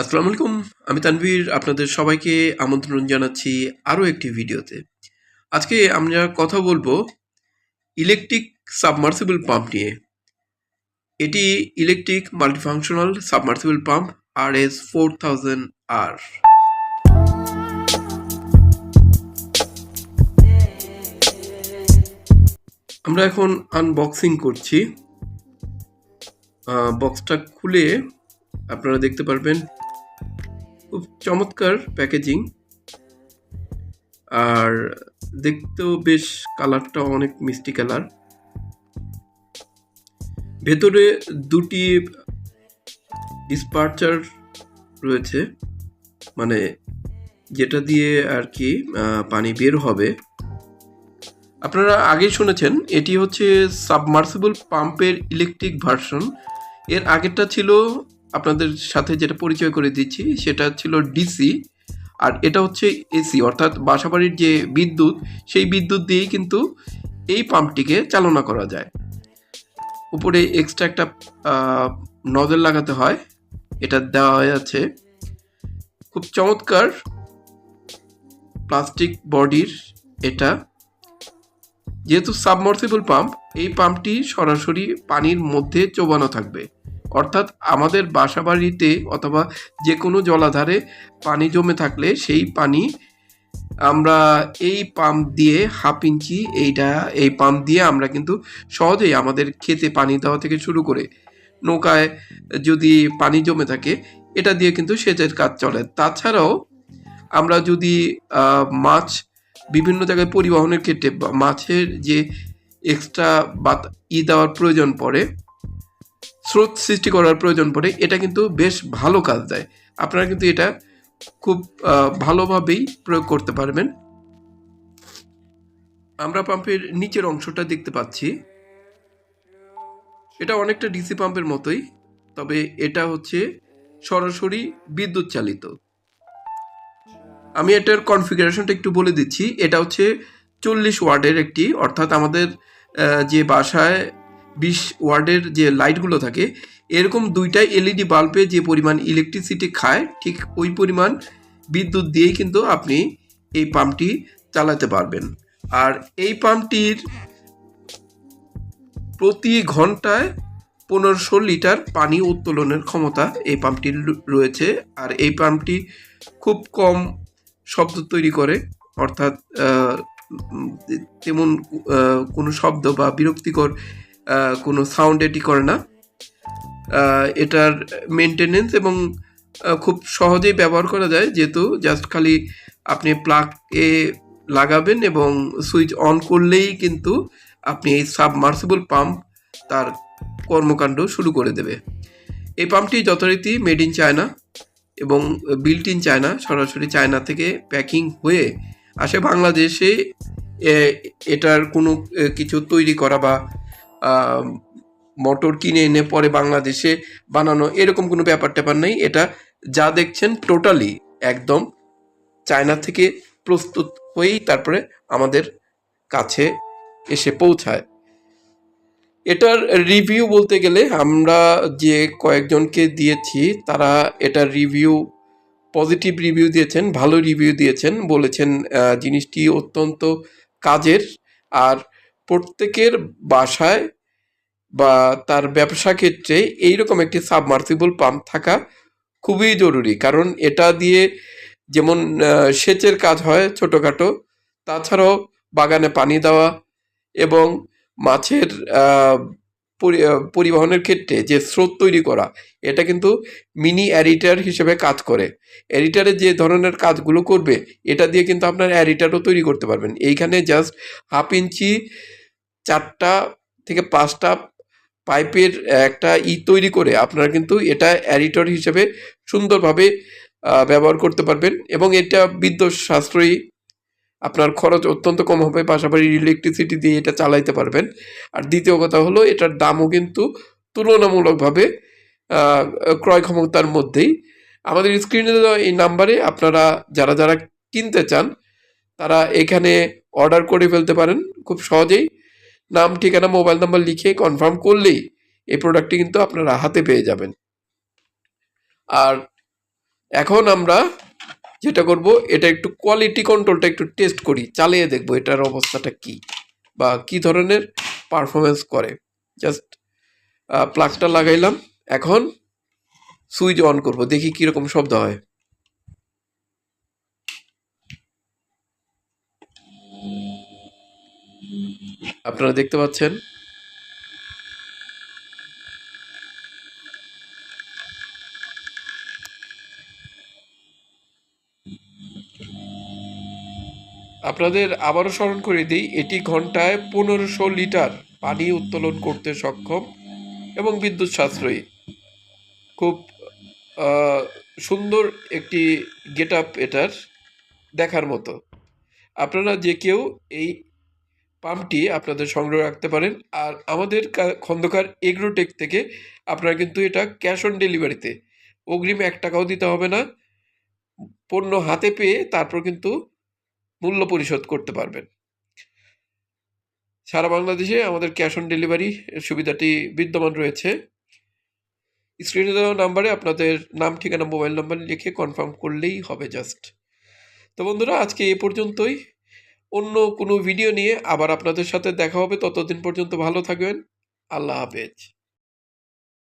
আসসালামু আলাইকুম। আমি তানভীর। আপনাদের সবাইকে আমন্ত্রণ জানাচ্ছি আরও একটি ভিডিওতে। আজকে আমরা কথা বলবো ইলেকট্রিক সাবমার্সিবল পাম্প নিয়ে। এটি electric multifunctional submersible pump RS4000R। আমরা এখন আনবক্সিং করছি। বক্সটা খুলে আপনারা দেখতে পারবেন খুব চমৎকার প্যাকেজিং, আর দেখতেও বেশ কালারটা অনেক মিষ্টি কালার। ভেতরে দুটি ডিসপার্চার রয়েছে, মানে যেটা দিয়ে আর কি পানি বের হবে। আপনারা আগেই শুনেছেন এটি হচ্ছে সাবমার্সিবল পাম্পের ইলেকট্রিক ভার্সন। এর আগেরটা ছিল, আপনাদের সাথে যেটা পরিচয় করে দিচ্ছি, সেটা ছিল ডিসি, আর এটা হচ্ছে এসি, অর্থাৎ বাসাবাড়ির যে বিদ্যুৎ, সেই বিদ্যুৎ দিয়েই কিন্তু এই পাম্পটিকে চালনা করা যায়। উপরে এক্সট্রা একটা নজল লাগাতে হয়, এটা দেওয়া আছে। খুব চমৎকার প্লাস্টিক বডির এটা। যেহেতু সাবমার্সিবল পাম্প, এই পাম্পটি সরাসরি পানির মধ্যে চোবানো থাকবে, অর্থাৎ আমাদের বাসাবাড়িতে অথবা যে কোনো জলাধারে পানি জমে থাকলে সেই পানি আমরা এই পাম্প দিয়ে হাফ ইঞ্চি এই পাম্প দিয়ে আমরা কিন্তু সহজেই আমাদের খেতে পানি দেওয়া থেকে শুরু করে নৌকায় যদি পানি জমে থাকে, এটা দিয়ে কিন্তু সেচের কাজ চলে। তাছাড়াও আমরা যদি মাছ বিভিন্ন জায়গায় পরিবহনের ক্ষেত্রে মাছের যে এক্সট্রা দেওয়ার প্রয়োজন পড়ে, স্রোত সৃষ্টি করার প্রয়োজন পড়ে, এটা কিন্তু বেশ ভালো কাজ দেয়। আপনারা কিন্তু এটা খুব ভালোভাবেই প্রয়োগ করতে পারবেন। আমরা পাম্পের নিচের অংশটা দেখতে পাচ্ছি, এটা অনেকটা ডিসি পাম্পের মতোই, তবে এটা হচ্ছে সরাসরি বিদ্যুৎ চালিত। আমি এটার কনফিগারেশনটা একটু বলে দিচ্ছি। এটা হচ্ছে 40 ওয়ার্ডের একটি, অর্থাৎ আমাদের যে বাসায় 20 ওয়ার্ডের যে লাইটগুলো থাকে, এরকম দুইটাই এলইডি বাল্বে যে পরিমাণ ইলেকট্রিসিটি খায়, ঠিক ওই পরিমাণ বিদ্যুৎ দিয়েই কিন্তু আপনি এই পাম্পটি চালাতে পারবেন। আর এই পাম্পটির প্রতি ঘন্টায় 1500 লিটার পানি উত্তোলনের ক্ষমতা এই পাম্পটির রয়েছে। আর এই পাম্পটি খুব কম শব্দ তৈরি করে, অর্থাৎ তেমন কোনো শব্দ বা বিরক্তিকর কোনো সাউন্ড এটি করে না। এটার মেনটেনেন্স এবং খুব সহজেই ব্যবহার করা যায়, যেহেতু জাস্ট খালি আপনি প্লাগে লাগাবেন এবং সুইচ অন করলেই কিন্তু আপনি এই সাবমার্সিবল পাম্প তার কর্মকাণ্ড শুরু করে দেবে। এই পাম্পটি যথারীতি মেড ইন চায়না এবং বিল্ট ইন চায়না, সরাসরি চায়না থেকে প্যাকিং হয়ে আসে বাংলাদেশে। এটার কোনো কিছু তৈরি করা বা মোটর কিনে এনে পরে বাংলাদেশে বানানো এরকম কোনো ব্যাপার ট্যাপার নেই। এটা যা দেখছেন টোটালি একদম চায়না থেকে প্রস্তুত হয়েই তারপরে আমাদের কাছে এসে পৌঁছায়। এটার রিভিউ বলতে গেলে আমরা যে কয়েকজনকে দিয়েছি, তারা এটার রিভিউ পজিটিভ রিভিউ দিয়েছেন, ভালো রিভিউ দিয়েছেন, বলেছেন জিনিসটি অত্যন্ত কাজের। আর প্রত্যেকের বাসায় বা তার ব্যবসা ক্ষেত্রে এইরকম একটি সাবমার্সিবল পাম্প থাকা খুবই জরুরি, কারণ এটা দিয়ে যেমন সেচের কাজ হয় ছোটোখাটো, তাছাড়াও বাগানে পানি দেওয়া এবং মাছের পরিবহনের ক্ষেত্রে যে স্রোত তৈরি করা, এটা কিন্তু মিনি অ্যারিটার হিসেবে কাজ করে। অ্যারিটারে যে ধরনের কাজগুলো করবে, এটা দিয়ে কিন্তু আপনার অ্যারিটারও তৈরি করতে পারবেন। এইখানে জাস্ট হাফ ইঞ্চি 4টা থেকে 5টা পাইপের একটা তৈরি করে আপনারা কিন্তু এটা অ্যারিটর হিসেবে সুন্দরভাবে ব্যবহার করতে পারবেন এবং এটা বিদ্যুৎ সাশ্রয়ী, আপনার খরচ অত্যন্ত কম হবে, পাশাপাশি ইলেকট্রিসিটি দিয়ে এটা চালাইতে পারবেন। আর দ্বিতীয় কথা হলো, এটার দামও কিন্তু তুলনামূলকভাবে ক্রয় ক্ষমতার মধ্যেই। আমাদের স্ক্রিনে দেওয়া এই নাম্বারে আপনারা যারা যারা কিনতে চান, তারা এখানে অর্ডার করে ফেলতে পারেন খুব সহজেই। নাম, ঠিকানা, মোবাইল নাম্বার লিখে কনফার্ম করলেই এই প্রোডাক্টটি কিন্তু আপনারা হাতে পেয়ে যাবেন। আর এখন আমরা যেটা করব, এটা একটু কোয়ালিটি কন্ট্রোলটা একটু টেস্ট করি, চালিয়ে দেখব এটার অবস্থাটা কি বা কি ধরনের পারফরমেন্স করে। জাস্ট প্লাগটা লাগাইলাম, এখন সুইচ অন করব, দেখি কীরকম শব্দ হয়। আপনারা দেখতে পাচ্ছেন আপনাদের আবারও স্মরণ করে দিই, এটি ঘন্টায় 1500 লিটার পানি উত্তোলন করতে সক্ষম এবং বিদ্যুৎ সাশ্রয়ী। খুব আহ, সুন্দর একটি গেট আপ এটার, দেখার মতো। আপনারা যে কেউ এই পাম্পটি আপনাদের সংগ্রহ রাখতে পারেন। আর আমাদের খন্দকার এগ্রোটেক থেকে আপনারা কিন্তু এটা ক্যাশ অন ডেলিভারিতে, অগ্রিম 1 টাকাও দিতে হবে না, পণ্য হাতে পেয়ে তারপর কিন্তু মূল্য পরিশোধ করতে পারবেন। সারা বাংলাদেশে আমাদের ক্যাশ অন ডেলিভারি সুবিধাটি বিদ্যমান রয়েছে। স্ক্রিনে দেওয়া নাম্বারে আপনাদের নাম, ঠিকানা, মোবাইল নাম্বার লিখে কনফার্ম করলেই হবে জাস্ট। তো বন্ধুরা, আজকে এ পর্যন্তই। অন্য কোনো ভিডিও নিয়ে আবার আপনাদের সাথে দেখা হবে। ততদিন পর্যন্ত ভালো থাকবেন। আল্লাহ হাফেজ।